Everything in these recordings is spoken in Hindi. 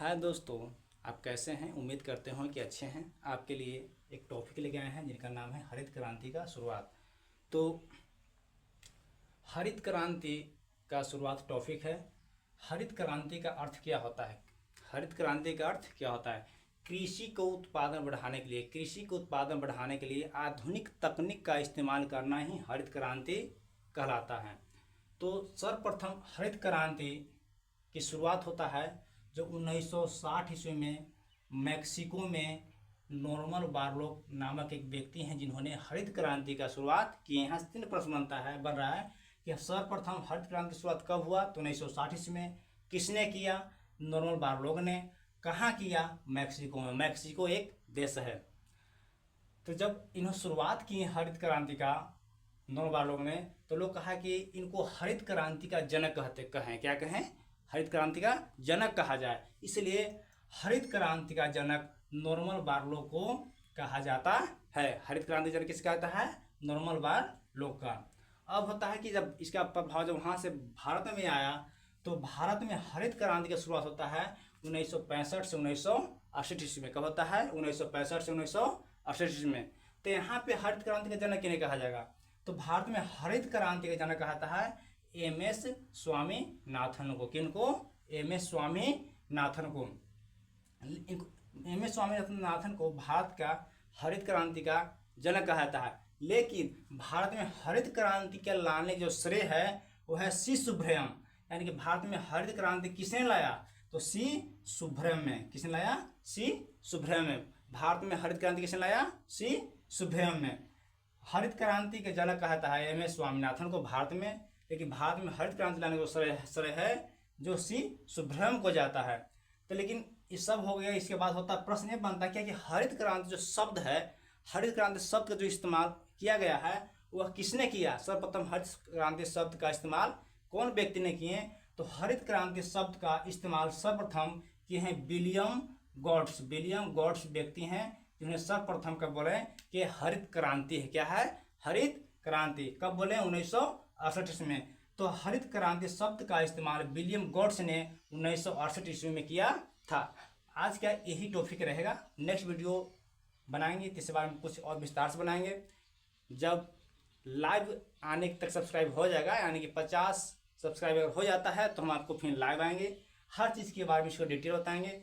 हाय दोस्तों, आप कैसे हैं। उम्मीद करते हो कि अच्छे हैं। आपके लिए एक टॉपिक लेके आए हैं जिनका नाम है हरित क्रांति का शुरुआत। तो हरित क्रांति का शुरुआत टॉपिक है। हरित क्रांति का अर्थ क्या होता है। हरित क्रांति का अर्थ क्या होता है। कृषि को उत्पादन बढ़ाने के लिए आधुनिक तकनीक का इस्तेमाल करना ही हरित क्रांति कहलाता है। तो सर्वप्रथम हरित क्रांति की शुरुआत होता है जो 1960 ईस्वी में मैक्सिको में नॉर्मन बोरलॉग नामक एक व्यक्ति हैं जिन्होंने हरित क्रांति का शुरुआत की। यहाँ से 3 प्रश्न बन रहा है कि सर्वप्रथम हरित क्रांति की शुरुआत कब हुआ। तो 1960 ईस्वी में। किसने किया। नॉर्मन बोरलॉग ने। कहाँ किया। मैक्सिको में। मैक्सिको एक देश है। तो जब इन्होंने शुरुआत की हरित क्रांति का नॉर्मन बोरलॉग ने, तो लोग कहा कि इनको हरित क्रांति का जनक कहें। क्या कहें। हरित क्रांति का जनक कहा जाए। इसलिए हरित क्रांति का जनक नॉर्मन बोरलॉग को कहा जाता है। हरित क्रांति जनक किसका कहता है। नॉर्मन बोरलॉग का। अब होता है कि जब इसका प्रभाव जब वहाँ से भारत में आया, तो भारत में हरित क्रांति का शुरुआत होता है 1965 से 1968 ईस्वी में। कब होता है। 1965 से 1968 ईस्वी में। तो यहाँ पे हरित क्रांति का जनक किन्हें कहा जाएगा। तो भारत में हरित क्रांति का जनक कहता है एम.एस. स्वामीनाथन को। किनको। एम.एस. स्वामीनाथन को। एम.एस. स्वामीनाथन को भारत का हरित क्रांति का जनक कहता है। लेकिन भारत में हरित क्रांति के लाने जो श्रेय है वो है सी सुब्रह्मण्यम। यानी कि भारत में हरित क्रांति किसने लाया। तो सी सुब्रह्मण्यम। किसने लाया। सी सुब्रह्मण्यम। भारत में हरित क्रांति किसने लाया। सी सुब्रह्मण्यम। हरित क्रांति के जनक कहता है एम.एस. स्वामीनाथन को भारत में। लेकिन भारत में हरित क्रांति लाने को श्रेय है जो सी सुब्रह्मण्यम को जाता है। तो लेकिन ये सब हो गया। इसके बाद होता प्रश्न ये बनता क्या कि हरित क्रांति जो शब्द है, हरित क्रांति शब्द का जो इस्तेमाल किया गया है वह किसने किया। सर्वप्रथम हरित क्रांति शब्द का इस्तेमाल कौन व्यक्ति ने किए। तो हरित क्रांति शब्द का इस्तेमाल सर्वप्रथम किए हैं विलियम गॉड्स। विलियम गॉड्स व्यक्ति हैं जिन्होंने सर्वप्रथम कब बोले कि हरित क्रांति है। क्या है। हरित क्रांति। कब बोले। 1968 ईस्वी में। तो हरित क्रांति शब्द का इस्तेमाल विलियम गॉड्स ने 1968 ईस्वी में किया था। आज का यही टॉपिक रहेगा। नेक्स्ट वीडियो बनाएंगे तो इस बारे में कुछ और विस्तार से बनाएंगे। जब लाइव आने तक सब्सक्राइब हो जाएगा, यानी कि 50 सब्सक्राइबर हो जाता है, तो हम आपको फिर लाइव आएंगे। हर चीज़ के बारे में इसको डिटेल बताएंगे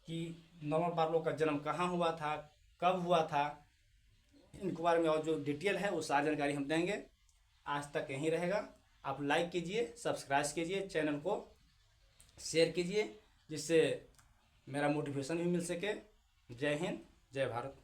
कि नॉर्मन बोरलॉग का जन्म कहाँ हुआ था, कब हुआ था, इनके बारे में और जो डिटेल है वो सारी जानकारी हम देंगे। आज तक यहीं रहेगा। आप लाइक कीजिए, सब्सक्राइब कीजिए, चैनल को शेयर कीजिए, जिससे मेरा मोटिवेशन भी मिल सके। जय हिंद, जय भारत।